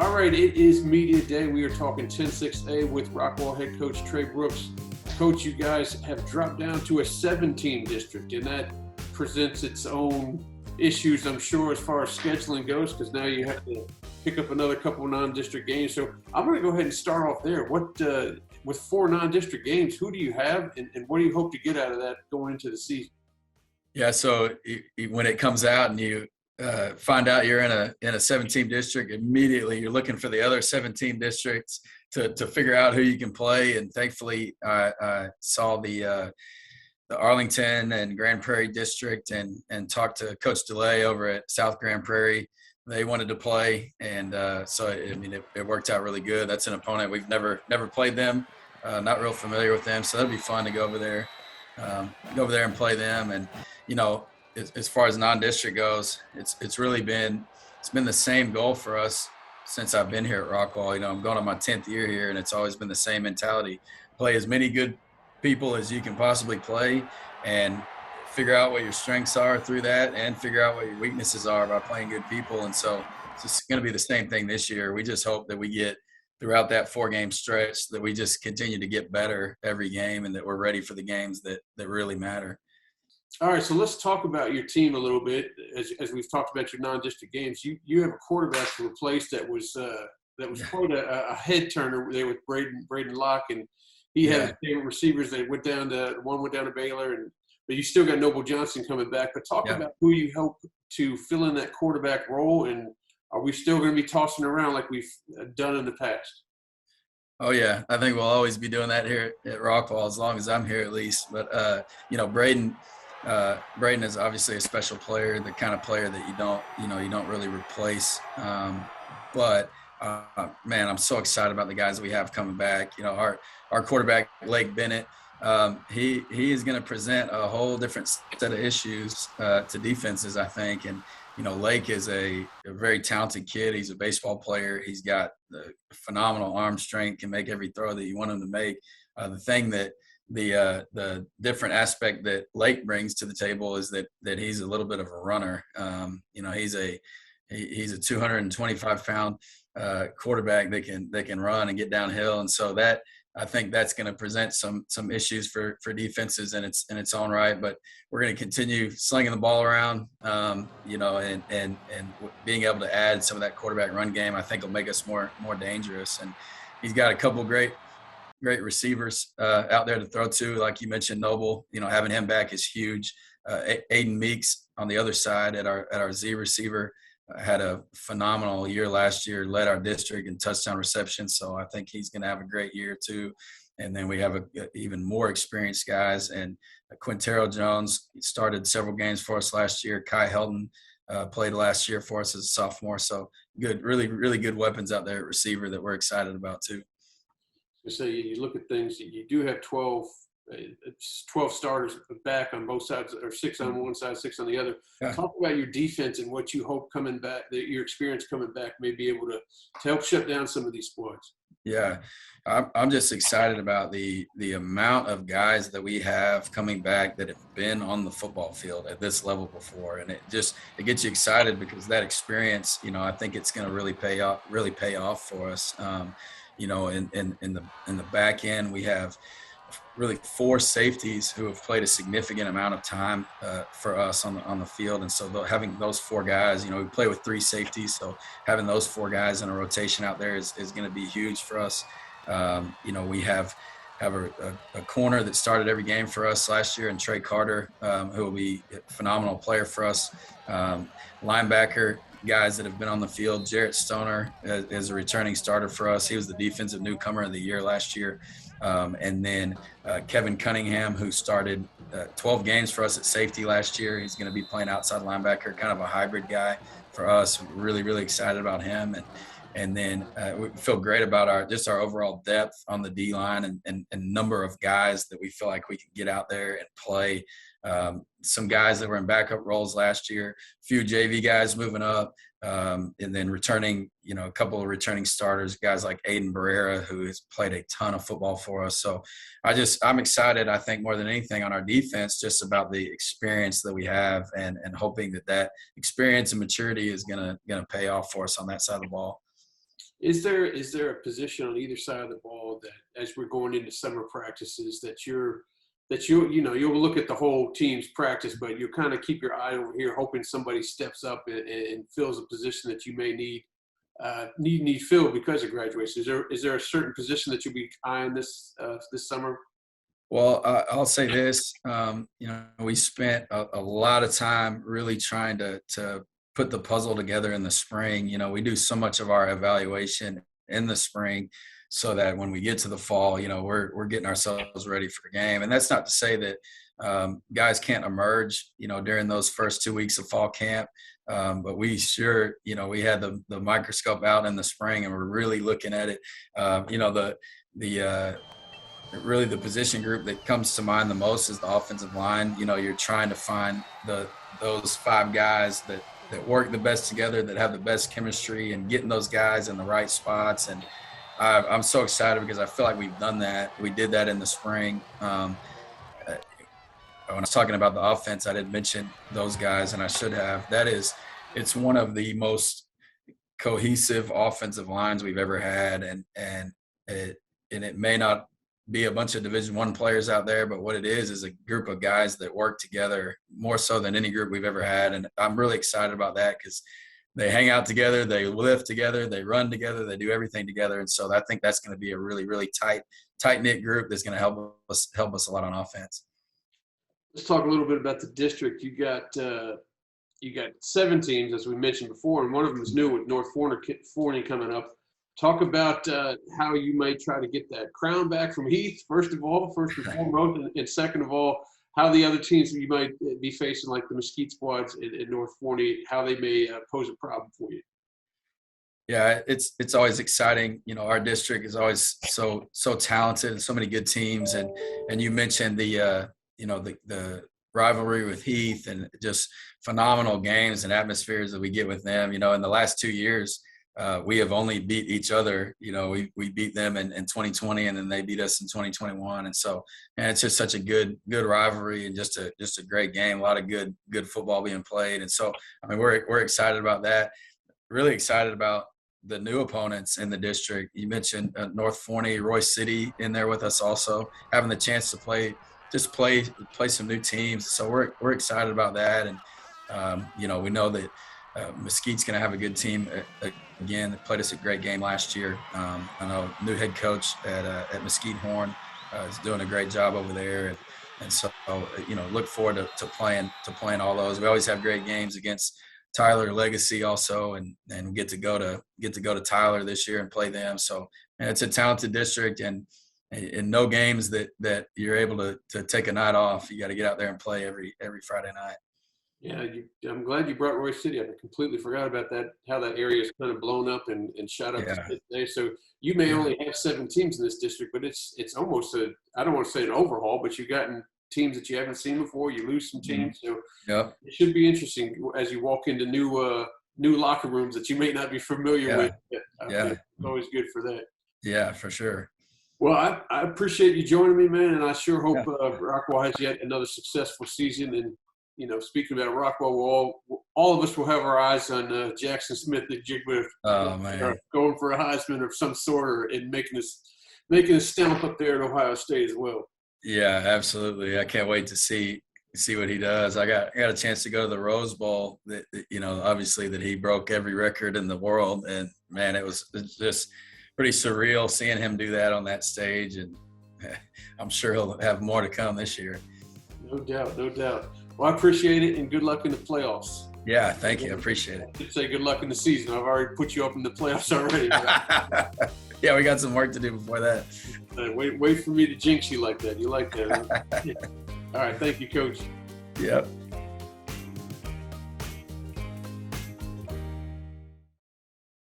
All right, it is media day. We are talking 10-6A with Rockwall Head Coach Trey Brooks. Coach, you guys have dropped down to a 7-team district, and that presents its own issues, I'm sure, as far as scheduling goes, because now you have to pick up another couple of non-district games. So I'm going to go ahead and start off there. With 4 non-district games, who do you have, and what do you hope to get out of that going into the season? Yeah, so when it comes out and you find out you're in a 7-team district, immediately you're looking for the other 17 districts to figure out who you can play. And thankfully, I saw the Arlington and Grand Prairie district and talked to Coach DeLay over at South Grand Prairie. They wanted to play, and so it worked out really good. That's an opponent we've never played them, not real familiar with them, so that'd be fun to go over there and play them. And as far as non-district goes, it's been the same goal for us since I've been here at Rockwall. I'm going on my 10th year here, and it's always been the same mentality: play as many good people as you can possibly play, and figure out what your strengths are through that, and figure out what your weaknesses are by playing good people. And so it's just going to be the same thing this year. We just hope that we get throughout that 4-game stretch, that we just continue to get better every game, and that we're ready for the games that really matter. All right, so let's talk about your team a little bit. As we've talked about your non-district games, you have a quarterback to replace that was quite a head turner there with Braden Locke, and he had his favorite receivers. One went down to Baylor, but you still got Noble Johnson coming back. But talk about who you hope to fill in that quarterback role, and are we still going to be tossing around like we've done in the past? Oh, yeah. I think we'll always be doing that here at Rockwall, as long as I'm here at least. But, Braden is obviously a special player, the kind of player that you don't really replace. But I'm so excited about the guys that we have coming back. Our quarterback, Lake Bennett, he is going to present a whole different set of issues to defenses, I think. And Lake is a very talented kid. He's a baseball player. He's got the phenomenal arm strength, can make every throw that you want him to make. The thing that the different aspect that Lake brings to the table is that he's a little bit of a runner. He's a 225-pound quarterback that can run and get downhill, and so that, I think, that's going to present some issues for defenses in its own right. But we're going to continue slinging the ball around, and being able to add some of that quarterback run game, I think, will make us more dangerous. And he's got a couple great receivers out there to throw to, like you mentioned, Noble. Having him back is huge. Aiden Meeks on the other side at our Z receiver had a phenomenal year last year, led our district in touchdown reception. So I think he's going to have a great year too. And then we have even more experienced guys. And Quintero Jones started several games for us last year. Kai Helton played last year for us as a sophomore. So good, really, really good weapons out there at receiver that we're excited about too. So you look at things, you do have 12 starters back on both sides, or 6 on one side, 6 on the other. Yeah. Talk about your defense and what you hope coming back, that your experience coming back may be able to help shut down some of these squads. Yeah, I'm just excited about the amount of guys that we have coming back that have been on the football field at this level before, and it gets you excited because that experience, I think it's going to really pay off for us. In the back end, we have really 4 safeties who have played a significant amount of time for us on the field. And so having those 4 guys, we play with 3 safeties. So having those 4 guys in a rotation out there is going to be huge for us. We have a corner that started every game for us last year, and Trey Carter, who will be a phenomenal player for us. Linebacker guys that have been on the field. Jarrett Stoner is a returning starter for us. He was the defensive newcomer of the year last year. And then Kevin Cunningham, who started 12 games for us at safety last year. He's going to be playing outside linebacker, kind of a hybrid guy for us. We're really, really excited about him. And then we feel great about our overall depth on the D-line and number of guys that we feel like we can get out there and play. Some guys that were in backup roles last year, a few JV guys moving up, and then returning, a couple of returning starters, guys like Aiden Barrera, who has played a ton of football for us. So I'm excited, I think, more than anything on our defense, just about the experience that we have and hoping that experience and maturity is going to pay off for us on that side of the ball. Is there a position on either side of the ball that, as we're going into summer practices, you'll look at the whole team's practice, but you'll kind of keep your eye over here, hoping somebody steps up and fills a position that you may need filled because of graduation? Is there a certain position that you'll be eyeing this summer? Well, I'll say this. We spent a lot of time really trying to put the puzzle together in the spring. We do so much of our evaluation in the spring so that when we get to the fall, we're getting ourselves ready for the game. And that's not to say that guys can't emerge, during those first 2 weeks of fall camp. But we sure, we had the microscope out in the spring and we're really looking at it. Really the position group that comes to mind the most is the offensive line. You're trying to find those 5 guys that work the best together, that have the best chemistry, and getting those guys in the right spots. And I'm so excited because I feel like we've done that. We did that in the spring. When I was talking about the offense, I didn't mention those guys, and I should have. It's one of the most cohesive offensive lines we've ever had, and it may not be a bunch of Division I players out there, but what it is a group of guys that work together more so than any group we've ever had. And I'm really excited about that because they hang out together, they lift together, they run together, they do everything together. And so I think that's going to be a really, really tight-knit group that's going to help us a lot on offense. Let's talk a little bit about the district. You got 7 teams, as we mentioned before, and one of them is new with North Forney coming up. Talk about how you might try to get that crown back from Heath, first and foremost, and second of all, how the other teams you might be facing, like the Mesquite squads in North Forney, how they may pose a problem for you. Yeah, it's always exciting. Our district is always so talented and so many good teams. And you mentioned the rivalry with Heath and just phenomenal games and atmospheres that we get with them. In the last 2 years, we have only beat each other. We beat them in 2020, and then they beat us in 2021. And so, it's just such a good rivalry and just a great game. A lot of good football being played. And so, we're excited about that. Really excited about the new opponents in the district. You mentioned North Forney, Royce City in there with us also, having the chance to play some new teams. So we're excited about that. And we know that Mesquite's going to have a good team again. They played us a great game last year. I know new head coach at Mesquite Horn is doing a great job over there, and so look forward to playing all those. We always have great games against Tyler Legacy also, and we get to go to Tyler this year and play them. So it's a talented district, and no games that you're able to take a night off. You got to get out there and play every Friday night. Yeah, I'm glad you brought Royce City up. I completely forgot about that, how that area is kind of blown up and shot up today. So you may only have 7 teams in this district, but it's almost I don't want to say an overhaul, but you've gotten teams that you haven't seen before. You lose some teams. So it should be interesting as you walk into new locker rooms that you may not be familiar with. It's always good for that. Yeah, for sure. Well, I appreciate you joining me, man, and I sure hope Rockwall has yet another successful season. And speaking about Rockwall, all of us will have our eyes on Jackson Smith at Jigba. Oh man, going for a Heisman of some sort, and making a stamp up there at Ohio State as well. Yeah, absolutely. I can't wait to see what he does. I got a chance to go to the Rose Bowl. That obviously that he broke every record in the world, and man, it's just pretty surreal seeing him do that on that stage. And I'm sure he'll have more to come this year. No doubt. Well, I appreciate it, and good luck in the playoffs. Yeah, thank you. I appreciate it. I should say good luck in the season. I've already put you up in the playoffs already. Yeah, we got some work to do before that. Wait for me to jinx you like that. You like that? Huh? All right. Thank you, Coach. Yep.